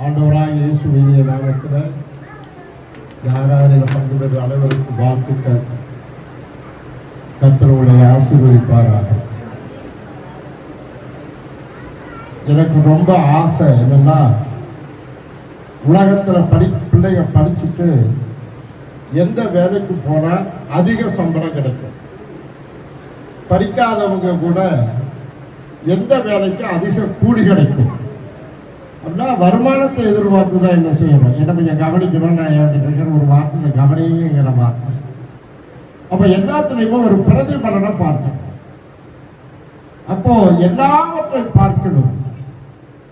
ஆண்டவராக இயேசுவின் நாமத்தில் ஆராதனையில் பங்கு பெற்ற அனைவருக்கு வாழ்த்துக்கள். கர்த்தர் உங்களை ஆசீர்வதிப்பாராக. எனக்கு ரொம்ப ஆசை என்னன்னா, உலகத்தில் பிள்ளைங்க படிச்சுட்டு எந்த வேலைக்கு போனால் அதிக சம்பளம் கிடைக்கும், படிக்காதவங்க கூட எந்த வேலைக்கு அதிக கூலி கிடைக்கும் அப்படின்னா வருமானத்தை எதிர்பார்த்து தான் என்ன செய்யணும், என்ன கொஞ்சம் கவனிக்கணும். நான் என்கிட்ட ஒரு வார்த்தை கவனிங்கிற வார்த்தை. அப்போ எல்லாத்துலேயுமே ஒரு பிரதிபலனை பார்த்தோம். அப்போ எல்லாவற்றையும் பார்க்கணும்.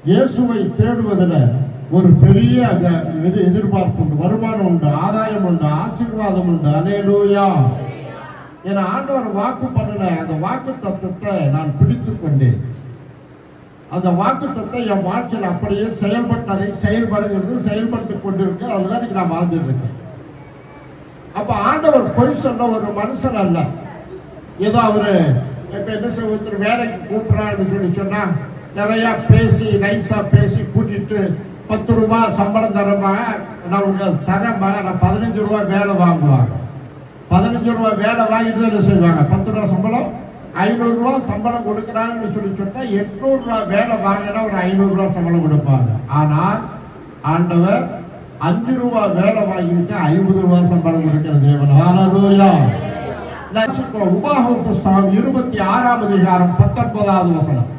இயேசுவை தேடுவதில் ஒரு பெரிய எதிர்பார்ப்பு உண்டு, வருமானம் உண்டு, ஆதாயம் உண்டு, ஆசீர்வாதம் உண்டு. அல்லேலூயா. என ஆண்டவர் வாக்கு பண்ணின அந்த வாக்கு தத்துவத்தை நான் பிடித்து கொண்டேன். அந்த வாக்கு தத்துவம் என் வாழ்க்கையில் அப்படியே செயல்பட்டு கொண்டிருக்கு. அதுதான் இன்னைக்கு நான் வாழ்ந்துட்டு இருக்கேன். அப்ப ஆண்டவர் பொய் சொன்ன ஒரு மனுஷன் அல்ல. ஏதோ அவரு இப்ப என்ன செய்ய வேலைக்கு கூப்பிடுறான்னு சொன்னா நிறைய பேசி நைஸா பேசி கூட்டிட்டு 10 ரூபாய் சம்பளம் தரமா, நான் உங்களுக்கு தரமா, நான் 15 ரூபாய் வேலை வாங்குவாங்க. 15 ரூபாய் வேலை வாங்கிட்டு என்ன செய்வாங்க, 10 ரூபாய் சம்பளம் 500 ரூபாய் சம்பளம் கொடுக்குறாங்கன்னு சொன்னா 800 ரூபாய் வேலை வாங்கினா ஒரு 500 ரூபாய் சம்பளம் கொடுப்பாங்க. ஆனால் ஆண்டவர் 5 ரூபாய் வேலை வாங்கிட்டு 50 ரூபாய் சம்பளம் கொடுக்கிற தேவன். ஹல்லேலூயா. உபாகம புஸ்தகம் 26ஆம் அதிகாரம் 19வது வசனம்.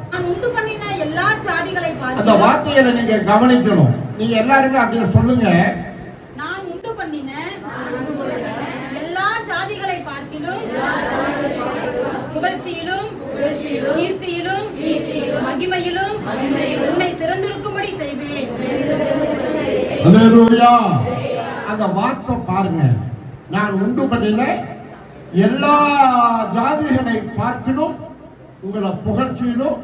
அந்த வார்த்தைகளை நீங்க கவனிக்கணும். நீங்க எல்லாருமே அப்படியே சொல்லுங்க. நான் உண்டு பண்ணின எல்லா ஜாதிகளை பார்க்கிலும் புகழ்ச்சியிலும் கீர்த்தியிலும் மகிமையிலும் உன்னை சிறந்திருக்கும்படி செய்வேன். அல்லேலூயா. அந்த வார்த்தை பாருங்க. நான் உண்டு பண்ணின எல்லா ஜாதிகளை பார்க்கிலும் உங்களை புகழ்ச்சியிலும்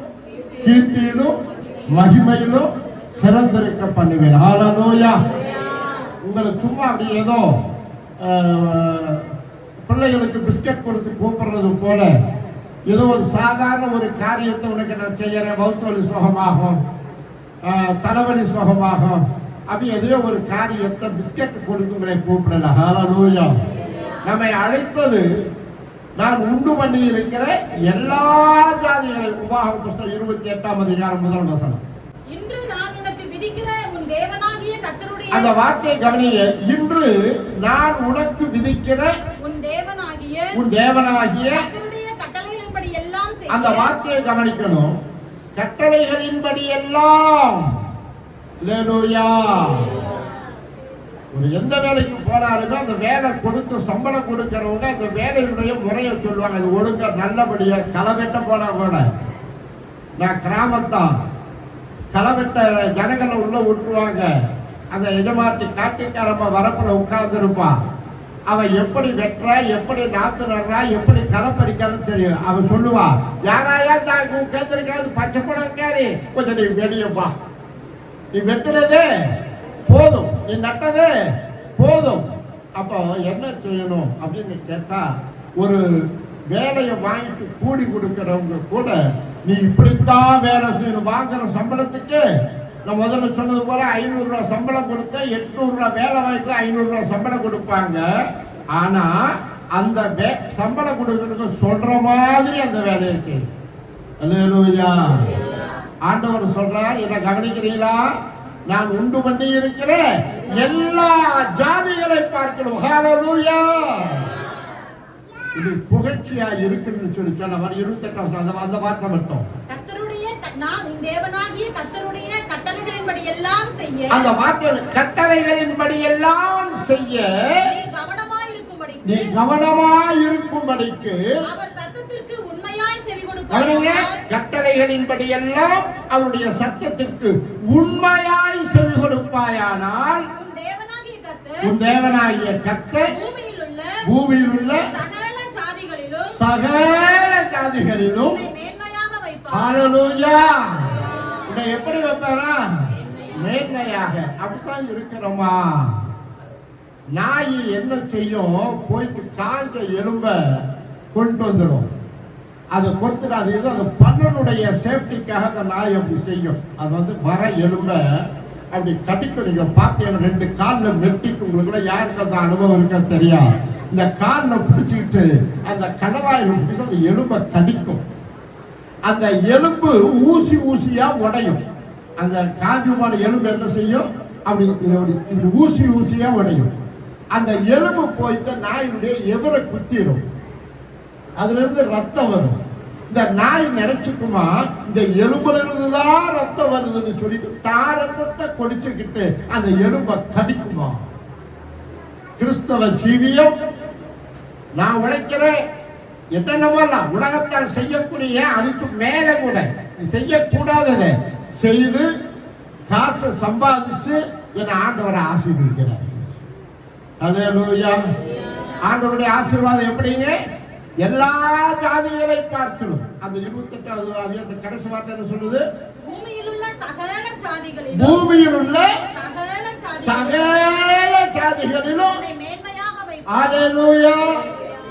கீர்த்தியிலும் மகிமையிலும் சிறந்திருக்க பண்ணுவேன். ஹல்லேலூயா. உங்களை சும்மா அப்படி ஏதோ பிள்ளைகளுக்கு பிஸ்கட் கொடுத்து கூப்பிடுறது போல ஏதோ ஒரு சாதாரண ஒரு காரியத்தை உனக்கு நான் செய்யறேன், வவுத்து வலி சுகமாகும், தலைவலி சுகமாகும், அப்படி எதையோ ஒரு காரியத்தை பிஸ்கட் கொடுத்து உங்களை கூப்பிடல. ஹல்லேலூயா. நம்மை அழைத்தது நான் உண்டு பண்ணி இருக்கிற எல்லா ஜாதிகளையும். உபாகம புஸ்தகம் 28ஆம் அதிகாரம் 1 வசனம். இன்று நான் உனக்கு விதிக்கிற உன் தேவனாகிய கர்த்தருடைய அந்த வார்த்தையை கவனிங்க. இன்று நான் உனக்கு விதிக்கிற உன் தேவனாகிய கர்த்தருடைய கட்டளைகளின்படி எல்லாம் செய். அந்த வார்த்தையை கவனிக்கணும். கட்டளைகளின்படி எல்லாம். அல்லேலூயா. ஒரு எந்த வேலைக்கு போனாலுமே அந்த வேலை கொடுத்து சம்பளம் கொடுக்கிறவங்க அந்த வேலையுடைய முறையை சொல்லுவாங்க. அது ஒழுங்கா நல்லபடியா களவெட்ட போனா கூட, நான் கிராமத்தான் களவெட்ட ஜனங்களை உள்ள விட்டுருவாங்க. அந்த எஜமாட்டி காட்டுக்காரம்மா வரப்புல உட்கார்ந்து இருப்பான். அவன் எப்படி வெட்டுறா, எப்படி நாத்து நடுறா, எப்படி களை பறிக்கான்னு தெரியும். அவன் சொல்லுவா, யாராயா கேத்திருக்காது பச்சை படம் கேரி கொஞ்சம் நீ வெடியப்பா, நீ வெட்டுனதே போதும், நீ நட்டதே போதும். அப்போ என்ன செய்யணும் அப்படின்னு கேட்டா, ஒரு வேலையை வாங்கிட்டு கூலி கொடுக்கிறவங்க கூட நீ இப்படித்தான் வேலை செய்யணும். வாங்குற சம்பளத்துக்கு நான் முதல்ல சொன்னது போல 500 ரூபாய் சம்பளம் கொடுத்த 800 ரூபாய் வேலை வாங்கிட்டு 500 ரூபாய் சம்பளம் கொடுப்பாங்க. ஆனா அந்த சம்பளம் கொடுக்கறதுக்கு சொல்ற மாதிரி அந்த வேலையை செய்யும். அல்லேலூயா. ஆண்டவர் சொல்றார், இதை கவனிக்கிறீங்களா? நான் உண்டு பண்ணி இருக்கிற எல்லா ஜாதிகளை பார்க்கணும். ஹல்லேலூயா. இது புகழ்ச்சியா இருக்குன்னு சொல்லி சொன்ன மாதிரி 28 அந்த வார்த்தை மட்டும். நான் உன் தேவனாகிய கர்த்தருடைய கட்டளைகளின்படி எல்லாம் செய்ய. அந்த வார்த்தை கட்டளைகளின்படி எல்லாம் செய்ய நீ கவனமாய் இருக்கும்படிக்கு அவர் சத்தத்திற்கு உண்மையாய் செவி கொடுப்பாய். கட்டளைகளின்படி எல்லாம் அவருடைய சத்தத்திற்கு உண்மையாய் செவி கொடுப்பாயானால் உன் தேவனாகிய கர்த்தர் பூமியில் உள்ள சகல ஜாதிகளிலும் ஹல்லேலூயா. உன்னை எப்படி வைப்பாரா? மேன்மையாக. அப்படித்தான் இருக்கிறோமா? நாய் என்ன செய்யும்? போயிட்டு காஞ்ச எலும்ப கொண்டு வந்துடும். அதை கொடுத்துட்டு அது ஏதோ அந்த பண்ணனுடைய சேஃப்டிக்காக அந்த நாய் அப்படி செய்யும். அது வர எலும்ப அப்படி கடிக்கும். நீங்க பார்த்தீங்கன்னா 2 காலில் மெட்டிக்கும். உங்களுக்கு கூட யாருக்கு அந்த அனுபவம் இருக்கா தெரியாது. இந்த காலில் பிடிச்சிக்கிட்டு அந்த கடவாயில் பிடிச்சி அந்த எலும்பை கடிக்கும். அந்த எலும்பு ஊசி ஊசியா உடையும். அந்த காஞ்சுமான எலும்பு என்ன செய்யும்? அப்படி ஊசி ஊசியா உடையும். அந்த எலும்பு போயிட்டு நாயினுடைய எவரை குத்திரும். அதுல இருந்து ரத்தம் வரும். இந்த நாய் நினைச்சுக்குமா இந்த எலும்புல இருந்துதான் ரத்தம் வருதுன்னு சொல்லிட்டு ரத்தத்தை கொடிச்சுக்கிட்டு அந்த எலும்பை கடிக்குமா? கிறிஸ்தவ ஜீவியம் நான் உழைக்கிறேன் என்னென்னமோலாம் உலகத்தால் செய்யக்கூடிய அதுக்கு மேல கூட செய்யக்கூடாததை செய்து காசை சம்பாதிச்சு என் ஆண்டவரை ஆசீர்வதிக்கிறார். அல்லேலூயா. ஆண்டவருடைய ஆசீர்வாதம் எப்படிங்க? எல்லா ஜாதிகளை பார்க்கணும். அந்த 28வது அதிகாரம் கடைசி வார்த்தை என்ன சொல்லுது? பூமியில் உள்ள சகல ஜாதிகளிலும் மேன்மையாக வைப்பார். அல்லேலூயா.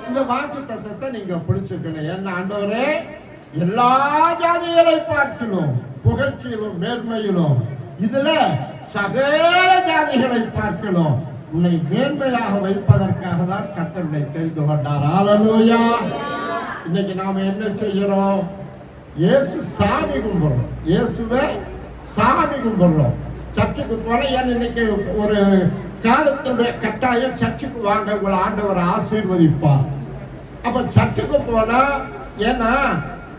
இந்த வாக்கு தத்தத்தை நீங்க பிடிச்சுக்கணும். என்ன ஆண்டவரே எல்லா ஜாதிகளை பார்க்கணும் புகழ்ச்சியிலும் மேன்மையிலும் இதுல சகல ஜாதிகளை பார்க்கணும் உன்னை மேன்மையாக வைப்பதற்காக தான் கர்த்தரை தெரிந்து கொண்டார். அல்லேலூயா. இன்னைக்கு நாம என்ன செய்யறோம்? இயேசு சாமி கும்பிடுறோம். இயேசுவை சாமி கும்பிடுறோம். சர்ச்சுக்கு போல ஏன் இன்னைக்கு ஒரு காலத்துடைய கட்டாயம் சர்ச்சுக்கு வாங்க உங்களை ஆண்டவர் ஆசீர்வதிப்பார். அப்ப சர்ச்சுக்கு போனா ஏன்னா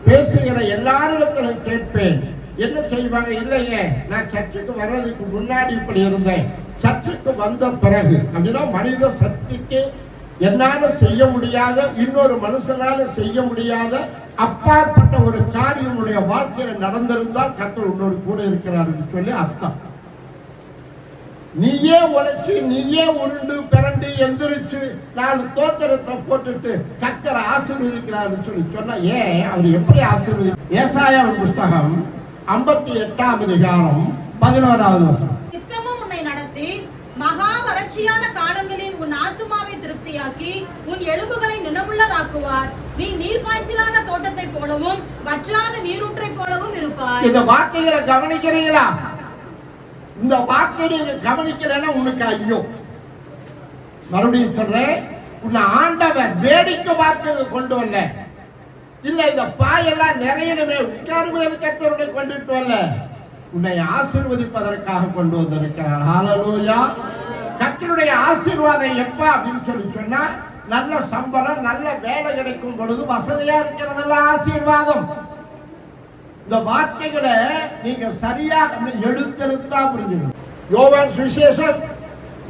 பேசுகிற எல்லாரிடத்திலும் கேட்பேன் என்ன செய்வாங்க? இல்லையே நான் சர்ச்சுக்கு வர்றதுக்கு முன்னாடி இப்படி இருந்தேன், சர்ச்சுக்கு வந்த பிறகு அப்படின்னா மனித சக்திக்கு என்னால செய்ய முடியாத இன்னொரு மனுஷனால செய்ய முடியாத அப்பாற்பட்ட ஒரு காரியம் உடைய வாழ்க்கையில நடந்திருந்தால் கர்த்தர் உன்னோடு கூட இருக்கிறார் என்று சொல்லி அர்த்தம். நீயே உழைச்சு நீயே உருண்டு பிறண்டு எந்திரிச்சு 4 தோத்திரத்தை போட்டுட்டு கர்த்தரை ஆசீர்வதிக்கிறார் சொல்லி சொன்னா ஏன் அவர் எப்படி ஆசீர்வதி? ஏசாயா புஸ்தகம் 58ஆம் அதிகாரம் 11வது வசனம். நித்தமும் உன்னை நடத்தி மகா வறட்சியான காலங்களில் உன் ஆத்துமாவை திருப்தியாக்கி உன் எலும்புகளை நினமுள்ளதாக்குவார். நீ நீர்ப்பாய்ச்சலான தோட்டத்தை போலவும் வற்றாத நீரூற்றை போலவும் இருப்பாய். இந்த வார்த்தைகளை கவனிக்கிறீங்களா? இந்த வார்த்தை நீங்க கவனிக்கிறேன்னா உனக்கு ஐயோ. மறுபடியும் சொல்றேன், உன்னை ஆண்டவர் வேடிக்கை வார்த்தை கொண்டு வரல. இல்ல இந்த பாயெல்லாம் நிறையணுமே உட்காருவதற்கு கர்த்தருடைய கொண்டுட்டு வரல, உன்னை ஆசீர்வதிப்பதற்காக கொண்டு வந்திருக்கிறார். ஹல்லேலூயா. கர்த்தருடைய ஆசீர்வாதம் எப்ப அப்படின்னு சொல்லி சொன்னா நல்ல சம்பளம் நல்ல வேலை கிடைக்கும் பொழுது வசதியா இருக்கிறதெல்லாம் ஆசீர்வாதம். இந்த வார்த்தைகளை நீங்க சரியா எழுத்தெழுத்தா புரிஞ்சுக்கணும். யோவான் சுவிசேஷம்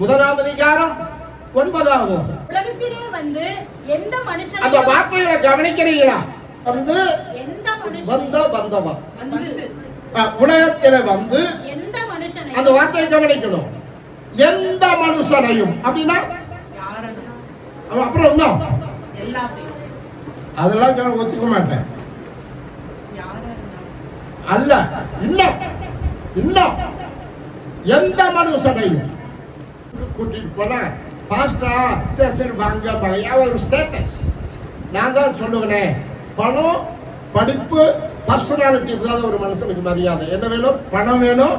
1ஆம் அதிகாரம் 9வது வசனம். உலகத்திலே வந்து எந்த மனுஷன் அந்த வார்த்தைகளை கவனிக்கிறீங்களா? வந்து எந்த மனுஷன் வந்தவா உலகத்திலே வந்து எந்த மனுஷனை அந்த வார்த்தையை கவனிக்கணும். எந்த மனுஷனையும் அப்படின்னா அப்புறம் இன்னும் அதெல்லாம் ஒத்துக்க மாட்டேன். அல்ல இன்னும் இன்னும் எந்த மனுஷனையும் கூட்டிட்டு போன பாஸ்டா சரி வாங்க ஒரு ஸ்டேட்டஸ். நான் தான் சொல்லுவேன், பணம் படிப்பு பர்சனாலிட்டி இருந்தாத ஒரு மனுஷனுக்கு மரியாதை. என்ன வேணும்? பணம் வேணும்,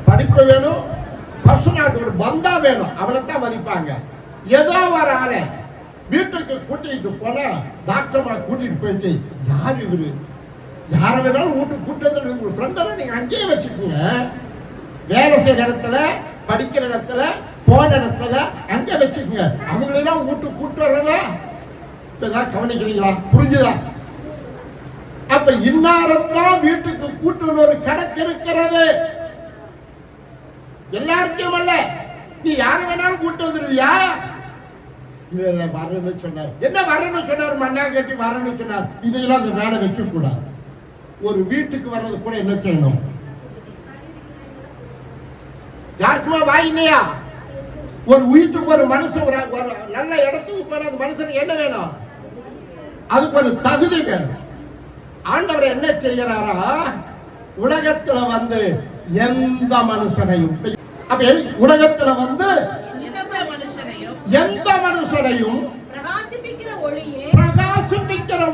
படிப்பு வேணும், பர்சனாலிட்டி ஒரு பந்தா வேணும். அவளைத்தான் மதிப்பாங்க. ஏதோ ஒரு ஆளை வீட்டுக்கு கூட்டிட்டு போன டாக்டர்மா கூட்டிட்டு போயிட்டு யார் இவரு யாரை வேணாலும் வீட்டுக்கு கூட்டு உங்க ஃப்ரெண்டெல்லாம் நீங்க அங்கேயே வச்சுக்கோங்க. வேலை செய்யற இடத்துல படிக்கிற இடத்துல போன இடத்துல அங்க வச்சுக்கோங்க. அவங்களெல்லாம் வீட்டுக்கு கூட்டு வர்றதா இப்பதான் கவனிக்கிறீங்களா? புரிஞ்சுதா? அப்ப இன்னாரத்தான் வீட்டுக்கு கூட்டு ஒரு கணக்கு இருக்கிறது. எல்லாருக்கும் அல்ல. நீ யாரு வேணாலும் கூட்டு வந்துருவியா? இல்ல வரணும்னு சொன்னார். என்ன வரணும்னு சொன்னார்? மண்ணா கட்டி வரணும்னு சொன்னார். இதெல்லாம் அந்த வேலை வச்சு கூடாது. ஒரு வீட்டுக்கு வர்றது கூட என்ன செய்யணும்? யாருக்குமா வாய் இல்லையா? ஒரு வீட்டுக்கு ஒரு மனுஷன் ஒரு நல்ல இடத்துக்கு போன அந்த மனுஷனுக்கு என்ன வேணும்? அதுக்கு ஒரு தகுதி வேணும். ஆண்டவர் என்ன செய்யறாரா? உலகத்துல வந்து எந்த மனுஷனையும் அப்ப உலகத்துல வந்து எந்த மனுஷனையும் பிரகாசிப்பிக்கிற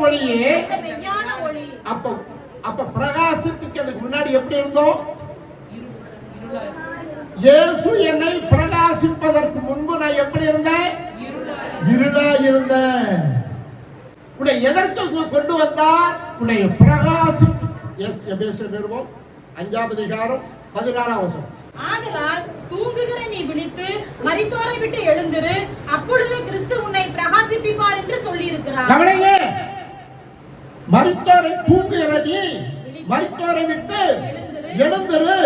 ஒளியே. அப்ப பிரகாசிப்பிக்கிறதுக்கு முன்னாடி எப்படி இருந்தோம்? இயேசு என்னை பிரகாசிப்பதற்கு முன்பு நான் எப்படி இருந்தேன்? இருளா இருந்தேன். உன்னை எதற்கு கொண்டு வந்தார்? உன்னை பிரகாசி. எபேசியர் நிருபம் 5ஆம் அதிகாரம் 14ஆம் வசனம். ஆதலால் தூங்குகிற நீ விழித்து மரித்தோரை விட்டு எழுந்திரு, அப்பொழுது கிறிஸ்து உன்னை பிரகாசிப்பிப்பார் என்று சொல்லி இருக்கிறார். கவனிங்க, மரித்தோரை தூங்குகிற நீ மரித்தோரை விட்டு எழுந்திரு.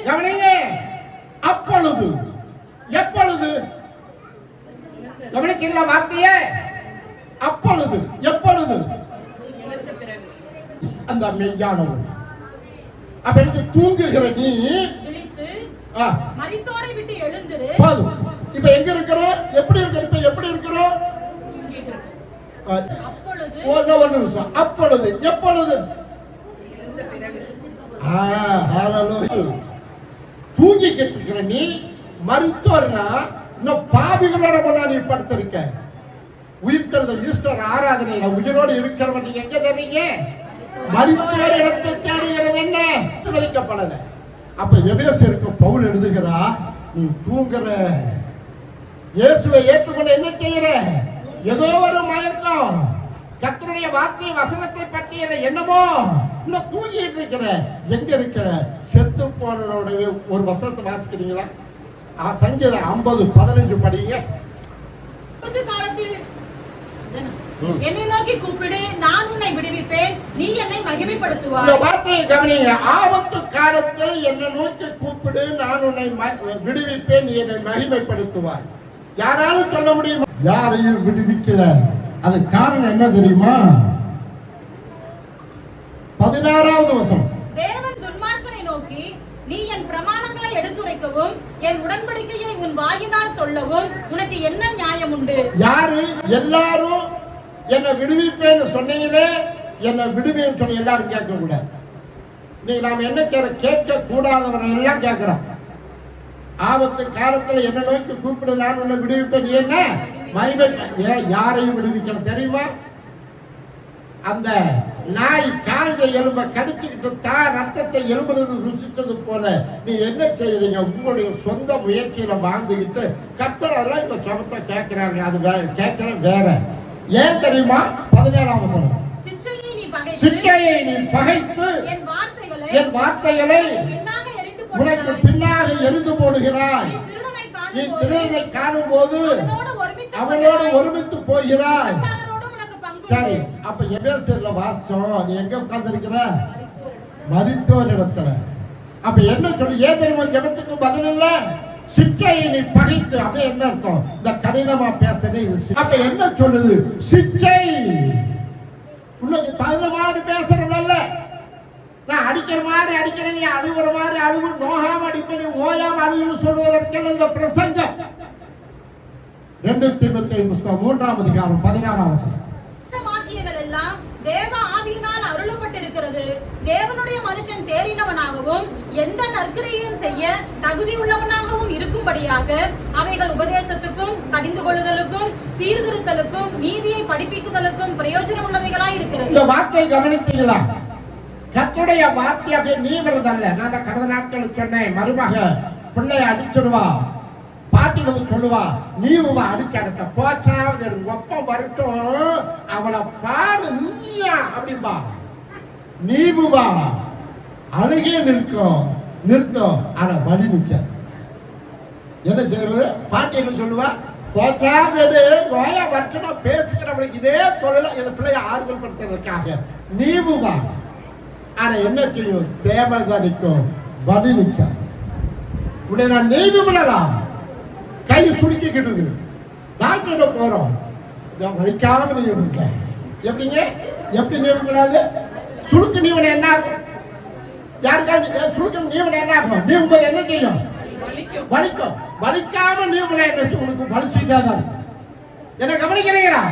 கவனிங்க, அப்பொழுது. எப்பொழுது? கவனிக்கீங்களா வார்த்தையே? அப்பொழுது. எப்பொழுது? அந்த மெய்யானவர். அப்ப எனக்கு தூங்குகிற நீ மரித்தோரை விட்டு எழுந்திரு. இப்ப எங்க இருக்கிறோம்? எப்படி இருக்கிறோம்? இப்ப எப்படி இருக்கிறோம்? அப்பொழுது. எப்பொழுது? தூங்கிக்கிட்டு இருக்கிற நீ மருத்துவர்னா இன்னும் பாவிகளோட போனா நீ படுத்திருக்க. உயிர்த்தெழுதல் ஈஸ்டர் ஆராதனையில உயிரோடு இருக்கிறவன் நீங்க எங்க தரீங்க? மருத்துவர் இடத்தை தேடுகிறது என்ன? விதிக்கப்படல. அப்ப எபேசியருக்கு பவுல் எழுதுகிறா, நீ தூங்குற. இயேசுவை ஏற்றுக்கொண்டு என்ன செய்யற? ஏதோ ஒரு மயக்கம், கர்த்தருடைய வார்த்தை வசனத்தை பற்றி என்னமோ இன்னும் தூங்கிட்டு இருக்கிற. எங்க இருக்கிற? செத்து போனோட ஒரு வசனத்தை வாசிக்கிறீங்களா? சங்கீதம் 50:15 படிங்க. என்னை நோக்கி கூப்பிடு, நான் உன்னை விடுவிப்பேன், நீ என்னை மகிமைப்படுத்துவாய். இந்த வார்த்தையை கவனிங்க. ஆபத்து காலத்தில் என்னை நோக்கி கூப்பிடு, நான் உன்னை விடுவிப்பேன், நீ என்னை மகிமைப்படுத்துவாய். யாராலும் சொல்ல முடியுமா? யாரையும் விடுவிக்கல. அது காரணம் என்ன தெரியுமா? 16வது வசனம். தேவன் துன்மார்க்கனை நோக்கி, நீ என் பிரமாணங்களை எடுத்துரைக்கவும் என் உடன்படிக்கையை உன் வாயினால் சொல்லவும் உனக்கு என்ன நியாயம் உண்டு? யாரு? எல்லாரும் என்னை விடுவிப்பேன்னு சொன்னீங்களே, என்னை விடுவேன்னு சொன்ன எல்லாரும் கேட்க கூடாது. நீ நாம் என்ன கேட்க கூடாதவரை எல்லாம் கேட்கிறோம். ஆபத்து காலத்துல என்ன நோக்கி கூப்பிடு, நான் உன்னை விடுவிப்பேன். என்ன மகிமை? யாரையும் விடுவிக்கணும் தெரியுமா? அந்த நாய் காஞ்ச எலும்ப கடிச்சுக்கிட்டு தான் ரத்தத்தை எலும்புல ருசிச்சது போல நீ என்ன செய்யறீங்க? உங்களுடைய சொந்த முயற்சியில வாழ்ந்துகிட்டு கர்த்தரெல்லாம் இந்த சபத்தை கேட்கிறாங்க. அது கேட்கிற வேற. ஏன் தெரியுமா? 17ஆம் வசனம். சிற்றையை நீ பகைத்து என் வார்த்தைகளை உனக்கு பின்னாக எரிந்து போடுகிறாய். நீ திருடனை காணும் போது அவனோடு ஒருமித்து போகிறாய். சரி, அப்ப எபேசியர்ல வாசிச்சோம். நீ எங்க உட்கார்ந்து இருக்கிற? மரித்தோர் இடத்துல. அப்ப என்ன சொல்லி? ஏன் தெரியுமா ஜெபத்துக்கு பதில் இல்ல? சிற்றையை நீ பகைத்து. அப்படியே என்ன அர்த்தம்? இந்த கடினமா பேசுறது. அப்ப என்ன சொல்லுது? சிற்றை உனக்கு தகுந்த மாதிரி பேசுறதல்ல. நான் அடிக்கிற மாதிரி அடிக்கிறேன், நீ அழுகுற மாதிரி அழுகு, நோகாம அடிப்பேன், நீ ஓயாம அழுகுன்னு சொல்லுவதற்கு இந்த பிரசங்கம். 2 தீமோத்தேயு புத்தகம் 3ஆம் அதிகாரம் 16ஆம் வசனம். தேவ ஆவியினால் அருளப்பட்டிருக்கிறது. தேவனுடைய மனுஷன் தேறினவனாகவும் எந்த நற்கிரியையும் செய்ய தகுதி உள்ளவனாகவும் இருக்கும்படியாக அவைகள் உபதேசத்துக்கும் கடிந்து கொள்ளுதலுக்கும் சீர்திருத்தலுக்கும் நீதியை படிப்பிக்குதலுக்கும் பிரயோஜனம் உள்ளவைகளாய் இருக்கிறது. இந்த வார்த்தை கவனித்தீங்களா? கர்த்தருடைய வார்த்தை அப்படியே நீவறதல்ல. நான் கடந்த நாட்கள் சொன்னேன், மருமக பிள்ளைய அடிச்சிடுவா, பாட்டிகளும் சொல்லுவா, நீவா அடிச்சு அடக்க போச்சாவது ஒப்பம் வரட்டும், அவளை பாடு நீயா அப்படின்பா. நீவுவா அழுகே நிறுத்தம் ஆனா வழி நிக்க. என்ன செய்யறது? பாட்டி என்ன சொல்லுவா? போச்சாவது நோயா வரட்டும் பேசுகிறவளுக்கு இதே தொழில இந்த பிள்ளைய ஆறுதல் படுத்துறதுக்காக நீவுவா. ஆனா என்ன செய்யும்? தேவைதான் நிற்கும், வழி நிக்க. உடனே நான் நீவு விடலாம். கை சுருக்கிக்கிட்டு டாக்டர் போறோம், வலிக்காம நீங்க எப்படிங்க? எப்படி நீவக்கூடாது? சுருக்க நீவனை என்ன ஆகும்? யாருக்கா சுருக்கம் நீவனை என்ன ஆகும்? நீவும்போது என்ன செய்யும்? வலிக்கும். வலிக்காம நீவனை என்ன உனக்கு வலிச்சுட்டாதான். என்ன கவனிக்கிறீங்களா?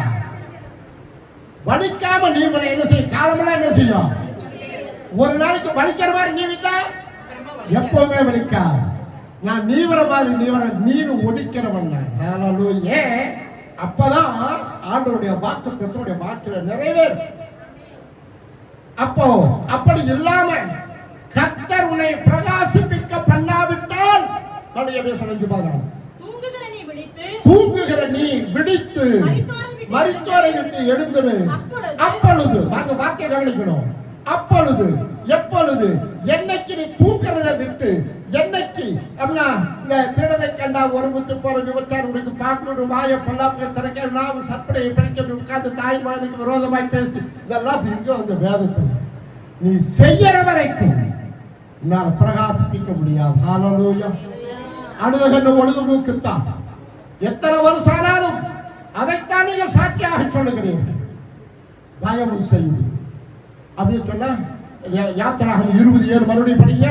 வலிக்காம நீவனை என்ன செய்யும்? காலமெல்லாம் என்ன செய்யும்? ஒரு நாளைக்கு வலிக்கிற மாதிரி நீவிட்டா எப்பவுமே வலிக்கா. நான் நீவர மாதிரி நீர் ஒடிக்கிறவன். ஏன்? அப்பதான் ஆண்டவருடைய வாக்கு தத்துவடைய வாக்குல நிறைவேறும். அப்போ அப்படி இல்லாம கர்த்தர் உன்னை பிரகாசிப்பிக்க பண்ணாவிட்டால் தூங்குகிற நீ விழித்து தூங்குகிற நீ விழித்து மரித்தோரை விட்டு எழுந்திரு. அப்பொழுது நாங்க வார்த்தையை கவனிக்கணும். அப்பொழுது எப்பொழுது என்னைக்கு நீ தூங்குறத விட்டு என்னைக்கு அப்படின்னா இந்த திருடனை கண்டா ஒரு முத்து போற விபச்சாரம் உனக்கு பார்க்கணும் வாயை பொல்லாப்புகள் திறக்க நாவு சற்படையை பிரிக்க உட்கார்ந்து தாய்மானுக்கு விரோதமாய் பேசி இதெல்லாம் இங்க அந்த வேதத்தில் நீ செய்யற வரைக்கும் உன்னால் பிரகாசிப்பிக்க முடியாது. ஹல்லேலூயா. அழுதகன்னு ஒழுதுமுக்குத்தான் எத்தனை வருஷம் ஆனாலும் அதைத்தான் நீங்கள் சாட்சியாக சொல்லுகிறீர்கள். தயவு செய்து அப்படின்னு சொன்னா யாத்திராகம் 20:7 மறுபடியும் படிங்க.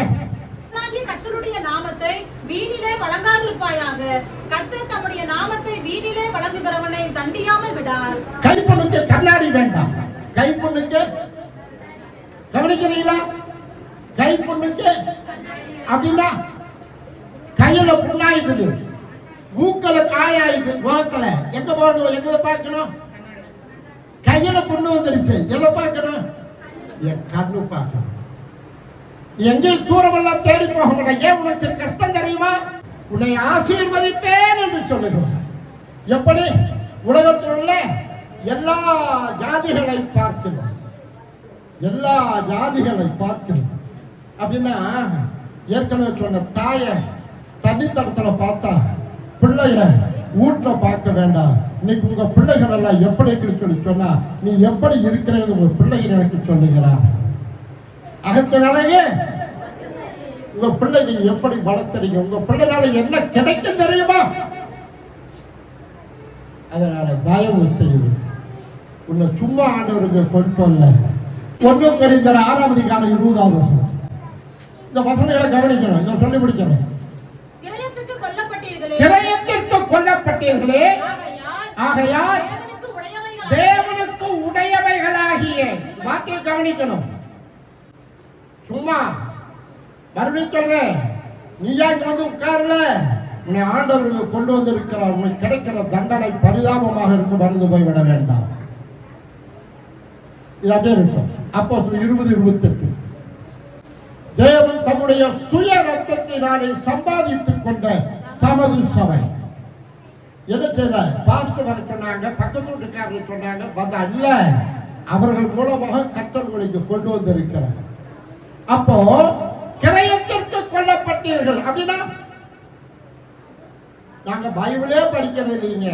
கர்த்தருடைய நாமத்தை வீணிலே வழங்காதிருப்பாயாக. கர்த்தர் தம்முடைய நாமத்தை வீணிலே வழங்குகிறவனை தண்டியாமல் விடார். கைப்பொண்ணுக்கு கண்ணாடி வேண்டாம். கைப்பொண்ணுக்கு கவனிக்கிறீங்களா? கைப்பொண்ணுக்கு அப்படின்னா கையில புண்ணாயிடுது, மூக்கல காயாயிடுது, முகத்துல எங்க போகணும், எங்க பார்க்கணும்? கையில புண்ணு வந்துருச்சு, எதை பார்க்கணும்? என் கண்ணு பார்க்கணும். எங்கேயும் தூரமெல்லாம் தேடி போக மாட்டேன். ஏன் உனக்கு கஷ்டம் தெரியுமா? உன்னை ஆசீர்வதிப்பேன் என்று சொல்லுகிறேன். எப்படி? உலகத்தில் உள்ள எல்லா ஜாதிகளை பார்க்கிறோம், எல்லா ஜாதிகளை பார்க்கிறோம் அப்படின்னா ஏற்கனவே சொன்ன தாய தண்ணித்தடத்துல பார்த்தா பிள்ளைய வீட்டுல பார்க்க வேண்டாம். இன்னைக்கு உங்க பிள்ளைகள் எல்லாம் எப்படி இருக்குன்னு சொல்லி சொன்னா நீ எப்படி இருக்கிறது உங்க பிள்ளைகள் எனக்கு சொல்லுகிறா. அகத்தினாலேயே உங்க பிள்ளை நீ எப்படி வளர்த்துறீங்க, உங்க பிள்ளைனால என்ன கிடைக்கும் தெரியுமா? அதனால தயவு செய்து உன்னை சும்மா ஆண்டவருக்கு கொண்டு வரல. 1 கொரிந்தியர் 6 அதிகாரம் 20வது வசனம். இந்த வசனங்களை கவனிக்கணும். இதை சொல்லி முடிக்கணும். கிரயத்திற்கு கொல்லப்பட்டீர்களே, ஆகையால் தேவனுக்கு உடையவைகளாகிய வார்த்தையை கவனிக்கணும். சும்மா மறுபடியும் சொல்றேன், நீயா இங்க வந்து உட்கார்ல, உன்னை ஆண்டவருக்கு கொண்டு வந்து இருக்கிறார். உனக்கு கிடைக்கிற தண்டனை பரிதாபமாக இருக்கும், மறந்து போய்விட வேண்டாம். இது அப்படியே இருக்கும். அப்போ 20:28 தேவன் தம்முடைய சுய ரத்தத்தினாலே சம்பாதித்துக் கொண்ட தமது சபை என்ன செய்யல? பாஸ்டர் வர சொன்னாங்க, பக்கத்து வீட்டுக்காரர் சொன்னாங்க, வந்தா இல்ல, அவர்கள் மூலமாக கர்த்தர் உங்களுக்கு கொண்டு வந்திருக்கிறார். அப்போ கிரயத்திற்கு கொல்லப்பட்டீர்கள் அப்படின்னா நாங்க பைபிளே படிக்கிறது இல்லைங்க.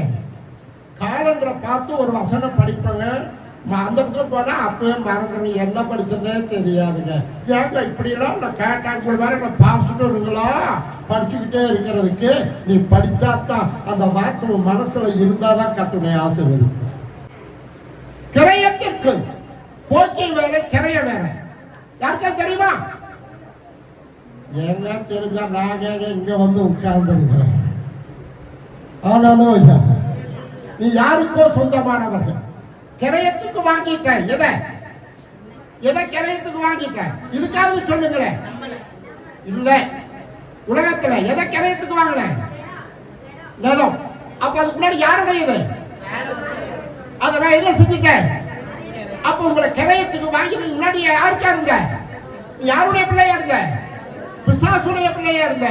காலண்டரை பார்த்து ஒரு வசனம் படிப்பங்க, அந்த பக்கம் போனா அப்பவே மறந்துடும், என்ன படிச்சதே தெரியாதுங்க. ஏங்க இப்படி எல்லாம் கேட்டாங்க வேற பாசிட்டுங்களா படிச்சுக்கிட்டே இருக்கிறதுக்கு நீ படிச்சாதான் அந்த வார்த்தை மனசுல இருந்தாதான் கத்துனை ஆசீர்வதிக்கும். கிரயத்திற்கு போக்கி வேற கிரைய வேற யாருக்கா தெரியுமா? ஏங்க தெரிஞ்சா நாங்க இங்க வந்து உட்கார்ந்து இருக்கிறேன். ஆனாலும் நீ யாருக்கோ சொந்தமானவர்கள். கிரயத்துக்கு வாங்கிட்ட, எதை எதை கிரயத்துக்கு வாங்கிட்ட? இதுக்காவது சொல்லுங்களேன். இல்ல, உலகத்துல எதை கிரயத்துக்கு வாங்கல? நிலம். அப்ப அதுக்கு முன்னாடி யாருடையது? அதை நான் என்ன செஞ்சுட்டேன்? அப்ப உங்களை கிரயத்துக்கு வாங்கிட்டு முன்னாடி யாருக்கா இருந்த? யாருடைய பிள்ளையா இருந்த? பிசாசுடைய பிள்ளையா இருந்த.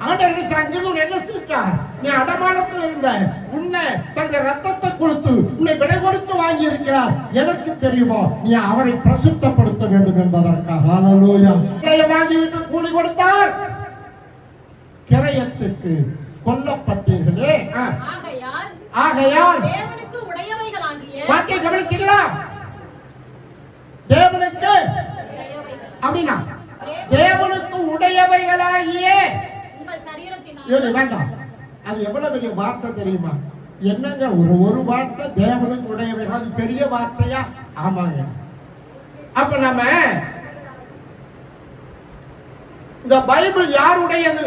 ஆண்டவர் அங்கிருந்து என்ன செஞ்சார்? நீ அடமானத்தில் இருந்த உன்னை தங்க ரத்தத்தை கொடுத்து உன்னை விலை கொடுத்து வாங்கி இருக்கிறார். எதற்கு தெரியுமோ? நீ அவரை பிரசித்தப்படுத்த வேண்டும் என்பதற்காக. ஹல்லேலூயா. வாங்கிவிட்டு கூலி கொடுத்தார். கிரயத்துக்கு கொல்லப்பட்டீர்களே, ஆகையால் தேவனுக்கு உடையவைகளாகிய வார்த்தையை கவனிச்சீங்களா? தேவனுக்கு அப்படின்னா தேவனுக்கு உடையவைகளாகிய வேண்டாம். அது எவ்வளவு பெரிய வார்த்தை தெரியுமா? என்னங்க ஒரு வார்த்தை தேவனுக்கு உடையவைகள், அது பெரிய வார்த்தையா? ஆமாங்க. அப்ப நம்ம இந்த பைபிள் யாருடையது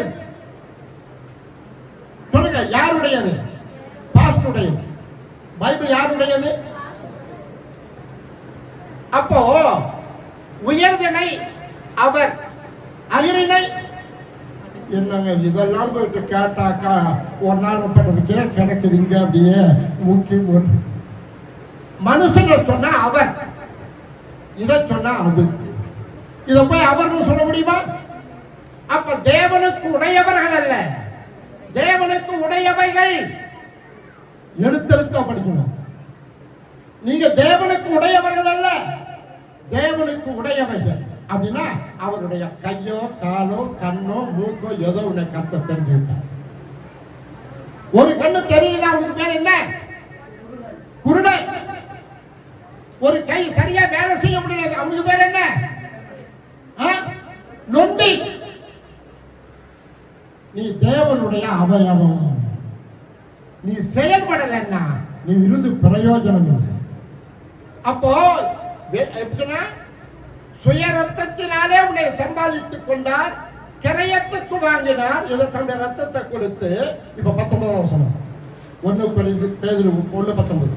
சொல்லுங்க? யாருடையது? பாஸ்டருடையது. பைபிள் யாருடையது? அப்போ உயர்தனை அவர், அயரினை என்னங்க இதெல்லாம் போயிட்டு கேட்டாக்கா ஒரு நாள் பட்டதுக்கே கிடைக்குதுங்க. அப்படியே முக்கிய மனுஷங்க சொன்னா அவர், இதை சொன்னா அது, இதை போய் அவர்னு சொல்ல முடியுமா? அப்ப தேவனுக்கு உடையவர்கள் அல்ல, தேவனுக்கு உடையவைகள் எழுத்தெழுத்தா படிக்கணும். நீங்க தேவனுக்கு உடையவர்கள் அல்ல, தேவனுக்கு உடையவைகள். அப்படின்னா அவருடைய கையோ காலோ கண்ணோ மூக்கோ ஏதோ உன்னை கத்த தெரிஞ்சுட்டார். ஒரு கண்ணு தெரியல, அவனுக்கு பேர் என்ன? குருடன். ஒரு கை சரியா வேலை செய்ய முடியாது, அவனுக்கு பேர் என்ன? நொண்டி. நீ தேவனுடைய அவயவம். நீ செயல்படலன்னா நீ இருந்து பிரயோஜனம் இல்லை. அப்போ சுய ரத்தத்தினாலே உன்னை சம்பாதித்துக் கொண்டார், கிரயத்துக்கு வாங்கினார். இதை தன்னுடைய ரத்தத்தை கொடுத்து. இப்ப 19 வருஷம் 1 பேதுரு 1:19.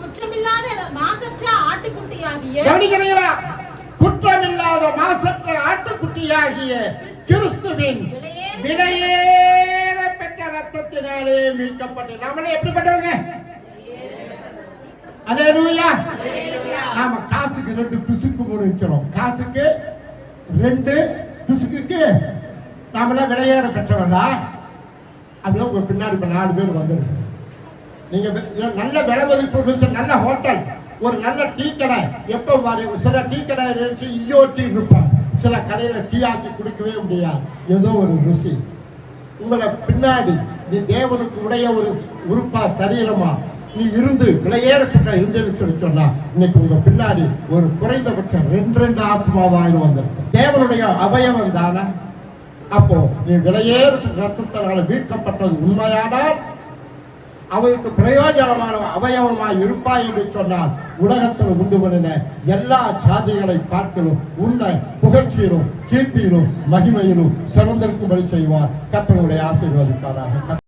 குற்றமில்லாத மாசற்ற ஆட்டுக்குட்டியாகிய குற்றமில்லாத மாசற்ற ஆட்டுக்குட்டியாகிய கிறிஸ்துவின் விலையேற பெற்ற ரத்தத்தினாலே மீட்கப்பட்டு. நாமளே எப்படிப்பட்டவங்க? அல்லேலூயா. நாம காசுக்கு 2 பிசுக்கு வைக்கிறோம். காசுக்கு 2 பிசுக்கு நாமள விலையேற பெற்றவர்களா? அதுல உங்க பின்னாடி 4 பேர் வந்துருக்கு. நீங்க நல்ல விலை மதிப்பு, நல்ல ஹோட்டல், ஒரு நல்ல டீ கடை. எப்ப மாதிரி சில டீ கடை இருந்துச்சு ஈயோட்டி இருப்பாங்க, சில கடையில டீ ஆக்கி குடிக்கவே முடியாது, ஏதோ ஒரு ருசி. உங்களை பின்னாடி நீ தேவனுக்கு உடைய ஒரு உறுப்பா சரீரமா நீ இருந்து விலையேறப்பட்ட இருந்தேன்னு சொன்னா இன்னைக்கு உங்க பின்னாடி ஒரு குறைந்தபட்சம் 2 ஆத்மாவாக வந்திருக்கு. தேவனுடைய அவயவம் தானே. அப்போ நீ விலையேற ரத்தத்தினால மீட்கப்பட்டது உண்மையானால் அவருக்கு பிரயோஜனமான அவயவமாய் இருப்பாய் என்று சொன்னால் உலகத்தில் உண்டு பண்ணின எல்லா சாதிகளை பார்க்கணும் உன்னை புகழ்ச்சியிலும் கீர்த்தியிலும் மகிமையிலும் சிறந்திருக்கும்படி செய்வார். கர்த்தருடைய ஆசீர்வதிப்பாராக.